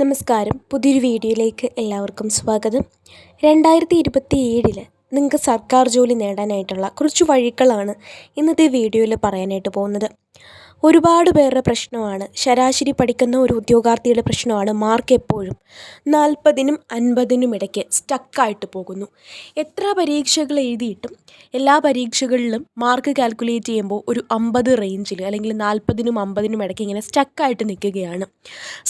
നമസ്കാരം. പുതിയൊരു വീഡിയോയിലേക്ക് എല്ലാവർക്കും സ്വാഗതം. 2027 നിങ്ങൾക്ക് സർക്കാർ ജോലി നേടാനായിട്ടുള്ള കുറച്ച് വഴികളാണ് ഇന്നത്തെ വീഡിയോയിൽ പറയാനായിട്ട് പോകുന്നത്. ഒരുപാട് പേരുടെ പ്രശ്നമാണ്, ശരാശരി പഠിക്കുന്ന ഒരു ഉദ്യോഗാർത്ഥിയുടെ പ്രശ്നമാണ് മാർക്ക് എപ്പോഴും 40നും 50നും ഇടയ്ക്ക് സ്റ്റക്കായിട്ട് പോകുന്നു. എത്ര പരീക്ഷകൾ എഴുതിയിട്ടും എല്ലാ പരീക്ഷകളിലും മാർക്ക് കാൽക്കുലേറ്റ് ചെയ്യുമ്പോൾ ഒരു 50 റേഞ്ചിൽ അല്ലെങ്കിൽ 40നും 50നും ഇടയ്ക്ക് ഇങ്ങനെ സ്റ്റക്കായിട്ട് നിൽക്കുകയാണ്.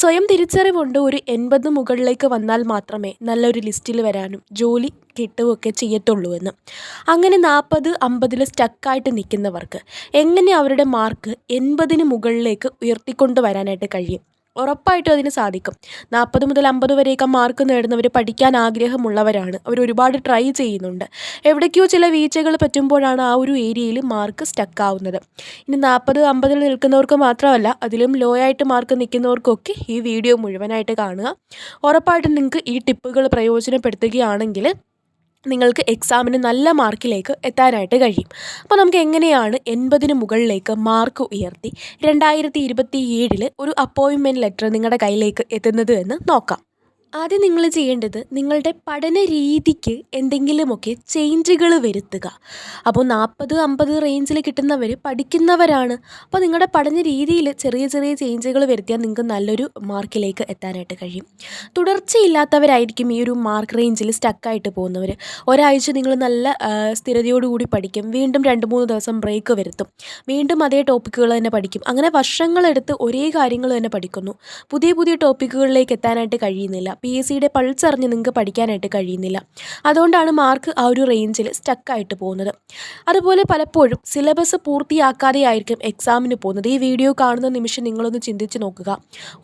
സ്വയം തിരിച്ചറിവുണ്ട് ഒരു 80 മുകളിലേക്ക് വന്നാൽ മാത്രമേ നല്ലൊരു ലിസ്റ്റിൽ വരാനും ജോലി കിട്ടുകയൊക്കെ ചെയ്യത്തുള്ളൂ എന്ന്. അങ്ങനെ 40-50 സ്റ്റക്കായിട്ട് നിൽക്കുന്നവർക്ക് എങ്ങനെ അവരുടെ മാർക്ക് 80ന് മുകളിലേക്ക് ഉയർത്തിക്കൊണ്ട് വരാനായിട്ട് കഴിയും? ഉറപ്പായിട്ടും അതിന് സാധിക്കും. 40 മുതൽ 50 വരെയൊക്കെ മാർക്ക് നേടുന്നവർ പഠിക്കാൻ ആഗ്രഹമുള്ളവരാണ്. അവർ ഒരുപാട് ട്രൈ ചെയ്യുന്നുണ്ട്. എവിടേക്കോ ചില വീഴ്ചകൾ പറ്റുമ്പോഴാണ് ആ ഒരു ഏരിയയിൽ മാർക്ക് സ്റ്റക്കാവുന്നത്. ഇനി 40-50 നിൽക്കുന്നവർക്ക് മാത്രമല്ല, അതിലും ലോ ആയിട്ട് മാർക്ക് നിൽക്കുന്നവർക്കൊക്കെ ഈ വീഡിയോ മുഴുവനായിട്ട് കാണുക. ഉറപ്പായിട്ടും നിങ്ങൾക്ക് ഈ ടിപ്പുകൾ പ്രയോജനപ്പെടുത്തുകയാണെങ്കിൽ നിങ്ങൾക്ക് എക്സാമിന് നല്ല മാർക്കിലേക്ക് എത്താനായിട്ട് കഴിയും. അപ്പോൾ നമുക്ക് എങ്ങനെയാണ് 80ന് മുകളിലേക്ക് മാർക്ക് ഉയർത്തി 2027 ഒരു അപ്പോയിൻമെൻറ്റ് ലെറ്റർ നിങ്ങളുടെ കയ്യിലേക്ക് എത്തുന്നത് എന്ന് നോക്കാം. ആദ്യം നിങ്ങൾ ചെയ്യേണ്ടത് നിങ്ങളുടെ പഠന രീതിക്ക് എന്തെങ്കിലുമൊക്കെ ചേഞ്ചുകൾ വരുത്തുക. അപ്പോൾ 40-50 റേഞ്ചിൽ കിട്ടുന്നവർ പഠിക്കുന്നവരാണ്. അപ്പോൾ നിങ്ങളുടെ പഠന രീതിയിൽ ചെറിയ ചെറിയ ചേഞ്ചുകൾ വരുത്തിയാൽ നിങ്ങൾക്ക് നല്ലൊരു മാർക്കിലേക്ക് എത്താനായിട്ട് കഴിയും. തുടർച്ചയില്ലാത്തവരായിരിക്കും ഈ ഒരു മാർക്ക് റേഞ്ചിൽ സ്റ്റക്കായിട്ട് പോകുന്നവർ. ഒരാഴ്ച നിങ്ങൾ നല്ല സ്ഥിരതയോടുകൂടി പഠിക്കും, വീണ്ടും 2-3 ദിവസം ബ്രേക്ക് വരുത്തും, വീണ്ടും അതേ ടോപ്പിക്കുകൾ തന്നെ പഠിക്കും. അങ്ങനെ വർഷങ്ങളെടുത്ത് ഒരേ കാര്യങ്ങൾ തന്നെ പഠിക്കുന്നു. പുതിയ പുതിയ ടോപ്പിക്കുകളിലേക്ക് എത്താനായിട്ട് കഴിയുന്നില്ല. PSCയുടെ പൾസ് അറിഞ്ഞ് നിങ്ങൾക്ക് പഠിക്കാനായിട്ട് കഴിയുന്നില്ല. അതുകൊണ്ടാണ് മാർക്ക് ആ ഒരു റേഞ്ചിൽ സ്റ്റക്കായിട്ട് പോകുന്നത്. അതുപോലെ പലപ്പോഴും സിലബസ് പൂർത്തിയാക്കാതെ ആയിരിക്കും എക്സാമിന് പോകുന്നത്. ഈ വീഡിയോ കാണുന്ന നിമിഷം നിങ്ങളൊന്ന് ചിന്തിച്ച് നോക്കുക.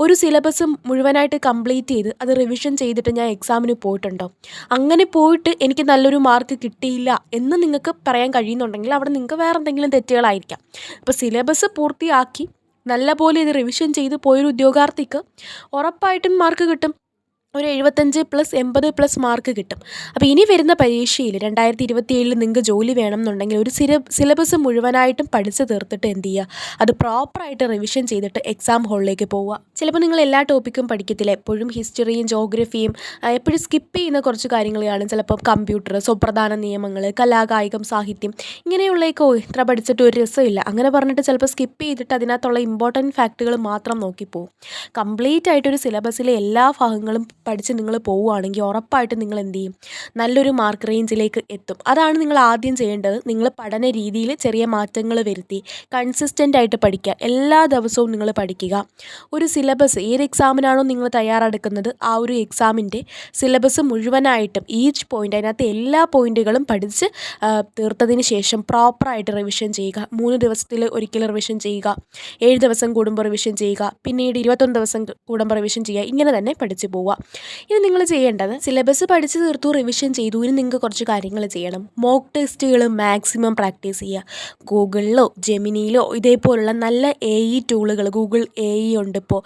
ഒരു സിലബസ് മുഴുവനായിട്ട് കംപ്ലീറ്റ് ചെയ്ത് അത് റിവിഷൻ ചെയ്തിട്ട് ഞാൻ എക്സാമിന് പോയിട്ടുണ്ടോ? അങ്ങനെ പോയിട്ട് എനിക്ക് നല്ലൊരു മാർക്ക് കിട്ടിയില്ല എന്ന് നിങ്ങൾക്ക് പറയാൻ കഴിയുന്നുണ്ടെങ്കിൽ അവിടെ നിങ്ങൾക്ക് വേറെ എന്തെങ്കിലും തെറ്റുകളായിരിക്കാം. അപ്പോൾ സിലബസ് പൂർത്തിയാക്കി നല്ലപോലെ ഇത് റിവിഷൻ ചെയ്ത് പോയൊരു ഉദ്യോഗാർത്ഥിക്ക് ഉറപ്പായിട്ടും മാർക്ക് കിട്ടും. ഒരു 75+80+ മാർക്ക് കിട്ടും. അപ്പോൾ ഇനി വരുന്ന പരീക്ഷയിൽ 2027 നിങ്ങൾക്ക് ജോലി വേണമെന്നുണ്ടെങ്കിൽ ഒരു സിലബസ് മുഴുവനായിട്ടും പഠിച്ച് തീർത്തിട്ട് എന്ത് ചെയ്യുക, അത് പ്രോപ്പറായിട്ട് റിവിഷൻ ചെയ്തിട്ട് എക്സാം ഹോളിലേക്ക് പോവുക. ചിലപ്പോൾ നിങ്ങൾ എല്ലാ ടോപ്പിക്കും പഠിക്കത്തില്ല. എപ്പോഴും ഹിസ്റ്ററിയും ജോഗ്രഫിയും എപ്പോഴും സ്കിപ്പ് ചെയ്യുന്ന കുറച്ച് കാര്യങ്ങൾ കാണും. ചിലപ്പോൾ കമ്പ്യൂട്ടർ, സുപ്രധാന നിയമങ്ങൾ, കലാകായികം, സാഹിത്യം, ഇങ്ങനെയുള്ളതൊക്കെ ഇത്ര പഠിച്ചിട്ട് ഒരു രസമില്ല അങ്ങനെ പറഞ്ഞിട്ട് ചിലപ്പോൾ സ്കിപ്പ് ചെയ്തിട്ട് അതിനകത്തുള്ള ഇമ്പോർട്ടൻറ്റ് ഫാക്റ്റുകൾ മാത്രം നോക്കിപ്പോവും. കംപ്ലീറ്റ് ആയിട്ടൊരു സിലബസിലെ എല്ലാ ഭാഗങ്ങളും പഠിച്ച് നിങ്ങൾ പോവുകയാണെങ്കിൽ ഉറപ്പായിട്ടും നിങ്ങൾ എന്ത് ചെയ്യും, നല്ലൊരു മാർക്ക് റേഞ്ചിലേക്ക് എത്തും. അതാണ് നിങ്ങൾ ആദ്യം ചെയ്യേണ്ടത്. നിങ്ങൾ പഠന രീതിയിൽ ചെറിയ മാറ്റങ്ങൾ വരുത്തി കൺസിസ്റ്റൻ്റ് ആയിട്ട് പഠിക്കുക. എല്ലാ ദിവസവും നിങ്ങൾ പഠിക്കുക. ഒരു സിലബസ് ഏത് എക്സാമിനാണോ നിങ്ങൾ തയ്യാറെടുക്കുന്നത് ആ ഒരു എക്സാമിൻ്റെ സിലബസ് മുഴുവനായിട്ടും ഈച്ച് പോയിൻ്റ് അതിനകത്ത് എല്ലാ പോയിൻറ്റുകളും പഠിച്ച് തീർത്തതിന് ശേഷം പ്രോപ്പറായിട്ട് റിവിഷൻ ചെയ്യുക. 3 ദിവസത്തിൽ ഒരിക്കൽ റിവിഷൻ ചെയ്യുക, 7 ദിവസം കൂടുമ്പോൾ റിവിഷൻ ചെയ്യുക, പിന്നീട് 21 ദിവസം കൂടുമ്പോൾ റിവിഷൻ ചെയ്യുക. ഇങ്ങനെ തന്നെ പഠിച്ച് പോവുക. ഇനി നിങ്ങൾ ചെയ്യേണ്ടത് സിലബസ് പഠിച്ച് തീർത്തു, റിവിഷൻ ചെയ്തു, ഇനി നിങ്ങൾക്ക് കുറച്ച് കാര്യങ്ങൾ ചെയ്യണം. മോക്ക് ടെസ്റ്റുകൾ മാക്സിമം പ്രാക്ടീസ് ചെയ്യുക. ഗൂഗിളിലോ ജെമിനിയിലോ ഇതേപോലുള്ള നല്ല AI ടൂളുകൾ, ഗൂഗിൾ AI ഉണ്ട്, ഇപ്പോൾ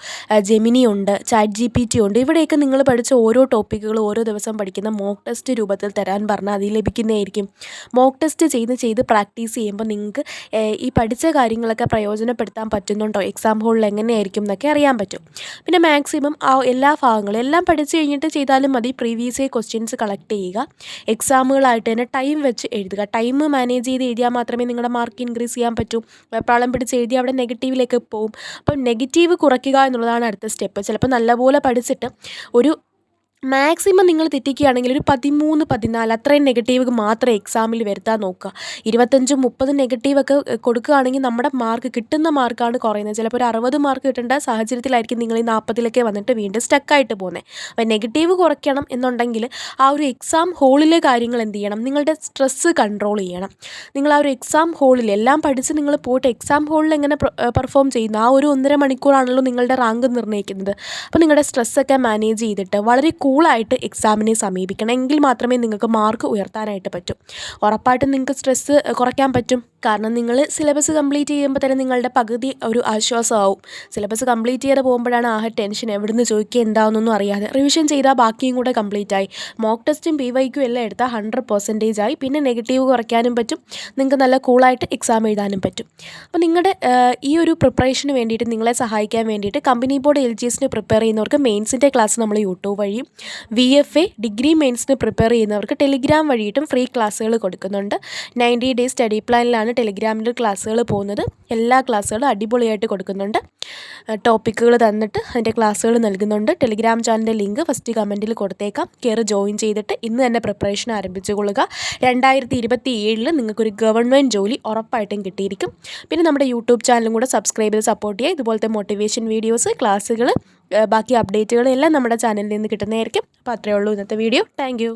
ജെമിനി ഉണ്ട്, ChatGPT ഉണ്ട്. ഇവിടെയൊക്കെ നിങ്ങൾ പഠിച്ച ഓരോ ടോപ്പിക്കുകൾ ഓരോ ദിവസം പഠിക്കുന്ന മോക്ക് ടെസ്റ്റ് രൂപത്തിൽ തരാൻ പറഞ്ഞാൽ അതിൽ ലഭിക്കുന്നതായിരിക്കും. മോക്ക് ടെസ്റ്റ് ചെയ്ത് പ്രാക്ടീസ് ചെയ്യുമ്പോൾ നിങ്ങൾക്ക് ഈ പഠിച്ച കാര്യങ്ങളൊക്കെ പ്രയോജനപ്പെടുത്താൻ പറ്റുന്നുണ്ടോ, എക്സാം ഹോളിൽ എങ്ങനെയായിരിക്കും എന്നൊക്കെ അറിയാൻ പറ്റും. പിന്നെ മാക്സിമം ആ എല്ലാ ഭാഗങ്ങളും എല്ലാം പഠിച്ച് കഴിഞ്ഞിട്ട് ചെയ്താലും മതി. പ്രീവിയസ് ഇയർ ക്വസ്റ്റ്യൻസ് കളക്ട് ചെയ്യുക. എക്സാമുകളായിട്ട് തന്നെ ടൈം വെച്ച് എഴുതുക. ടൈം മാനേജ് ചെയ്ത് എഴുതിയാൽ മാത്രമേ നിങ്ങളുടെ മാർക്ക് ഇൻക്രീസ് ചെയ്യാൻ പറ്റൂ. വെപ്രാളം പിടിച്ച് എഴുതി അവിടെ നെഗറ്റീവിലേക്ക് പോവും. അപ്പം നെഗറ്റീവ് കുറയ്ക്കുക എന്നുള്ളതാണ് അടുത്ത സ്റ്റെപ്പ്. ചിലപ്പോൾ നല്ലപോലെ പഠിച്ചിട്ട് ഒരു മാക്സിമം നിങ്ങൾ തെറ്റിക്കുകയാണെങ്കിൽ ഒരു 13-14 അത്രയും നെഗറ്റീവ് മാത്രം എക്സാമിൽ വരുത്താൻ നോക്കുക. 25-30 നെഗറ്റീവൊക്കെ കൊടുക്കുകയാണെങ്കിൽ നമ്മുടെ മാർക്ക്, കിട്ടുന്ന മാർക്കാണ് കുറയുന്നത്. ചിലപ്പോൾ ഒരു 60 മാർക്ക് കിട്ടേണ്ട സാഹചര്യത്തിലായിരിക്കും നിങ്ങൾ ഈ 40 വന്നിട്ട് വീണ്ടും സ്റ്റക്കായിട്ട് പോകുന്നത്. അപ്പോൾ നെഗറ്റീവ് കുറയ്ക്കണം എന്നുണ്ടെങ്കിൽ ആ ഒരു എക്സാം ഹോളിലെ കാര്യങ്ങൾ എന്ത് ചെയ്യണം, നിങ്ങളുടെ സ്ട്രെസ്സ് കൺട്രോൾ ചെയ്യണം. നിങ്ങൾ ആ ഒരു എക്സാം ഹോളിൽ എല്ലാം പഠിച്ച് നിങ്ങൾ പോയിട്ട് എക്സാം ഹോളിൽ എങ്ങനെ പെർഫോം ചെയ്യുന്നു, ആ ഒരു 1.5 മണിക്കൂറാണല്ലോ നിങ്ങളുടെ റാങ്ക് നിർണ്ണയിക്കുന്നത്. അപ്പോൾ നിങ്ങളുടെ സ്ട്രെസ്സൊക്കെ മാനേജ് ചെയ്തിട്ട് വളരെ കൂളായിട്ട് എക്സാമിനെ സമീപിക്കണം. എങ്കിൽ മാത്രമേ നിങ്ങൾക്ക് മാർക്ക് ഉയർത്താനായിട്ട് പറ്റൂ. ഉറപ്പായിട്ടും നിങ്ങൾക്ക് സ്ട്രെസ്സ് കുറയ്ക്കാൻ പറ്റും. കാരണം നിങ്ങൾ സിലബസ് കംപ്ലീറ്റ് ചെയ്യുമ്പോൾ തന്നെ നിങ്ങളുടെ പകുതി ഒരു ആശ്വാസമാവും. സിലബസ് കംപ്ലീറ്റ് ചെയ്ത് പോകുമ്പോഴാണ് ടെൻഷൻ, എവിടുന്ന് ചോദിക്കുക എന്താണെന്നൊന്നും അറിയാതെ. റിവിഷൻ ചെയ്താൽ ബാക്കിയും കൂടെ കംപ്ലീറ്റ് ആയി. മോക്ക് ടെസ്റ്റും PYQ എല്ലാം എടുത്താൽ 100% ആയി. പിന്നെ നെഗറ്റീവ് കുറയ്ക്കാനും പറ്റും. നിങ്ങൾക്ക് നല്ല കൂളായിട്ട് എക്സാം എഴുതാനും പറ്റും. അപ്പോൾ നിങ്ങളുടെ ഈ ഒരു പ്രിപ്പറേഷന് വേണ്ടിയിട്ട് നിങ്ങളെ സഹായിക്കാൻ വേണ്ടിയിട്ട് കമ്പനി ബോർഡ് LGSന് പ്രിപ്പയർ ചെയ്യുന്നവർക്ക് മെയിൻസിൻ്റെ ക്ലാസ് നമ്മൾ യൂട്യൂബ് വഴിയും, VFA ഡിഗ്രി മെയിൻസിന് പ്രിപ്പയർ ചെയ്യുന്നവർക്ക് ടെലിഗ്രാം വഴിയിട്ടും ഫ്രീ ക്ലാസ്സുകൾ കൊടുക്കുന്നുണ്ട്. 90 ഡേയ്സ് സ്റ്റഡി പ്ലാനിലാണ് ടെലിഗ്രാമിൽ ക്ലാസ്സുകൾ പോകുന്നത്. എല്ലാ ക്ലാസ്സുകളും അടിപൊളിയായിട്ട് കൊടുക്കുന്നുണ്ട്. ടോപ്പിക്കുകൾ തന്നിട്ട് അതിൻ്റെ ക്ലാസ്സുകൾ നൽകുന്നുണ്ട്. ടെലിഗ്രാം ചാനലിൻ്റെ ലിങ്ക് ഫസ്റ്റ് കമൻറ്റിൽ കൊടുത്തേക്കാം. കയറി ജോയിൻ ചെയ്തിട്ട് ഇന്ന് തന്നെ പ്രിപ്പറേഷൻ ആരംഭിച്ചുകൊള്ളുക. 2027 നിങ്ങൾക്കൊരു ഗവൺമെൻറ് ജോലി ഉറപ്പായിട്ടും കിട്ടിയിരിക്കും. പിന്നെ നമ്മുടെ യൂട്യൂബ് ചാനലും കൂടെ സബ്സ്ക്രൈബ് ചെയ്ത് സപ്പോർട്ട് ചെയ്യുക. ഇതുപോലത്തെ മോട്ടിവേഷൻ വീഡിയോസ്, ക്ലാസ്സുകൾ, ബാക്കി അപ്ഡേറ്റുകൾ എല്ലാം നമ്മുടെ ചാനലിൽ നിന്ന് കിട്ടുന്നതായിരിക്കും. അപ്പോൾ അത്രയേ ഉള്ളൂ ഇന്നത്തെ വീഡിയോ. താങ്ക്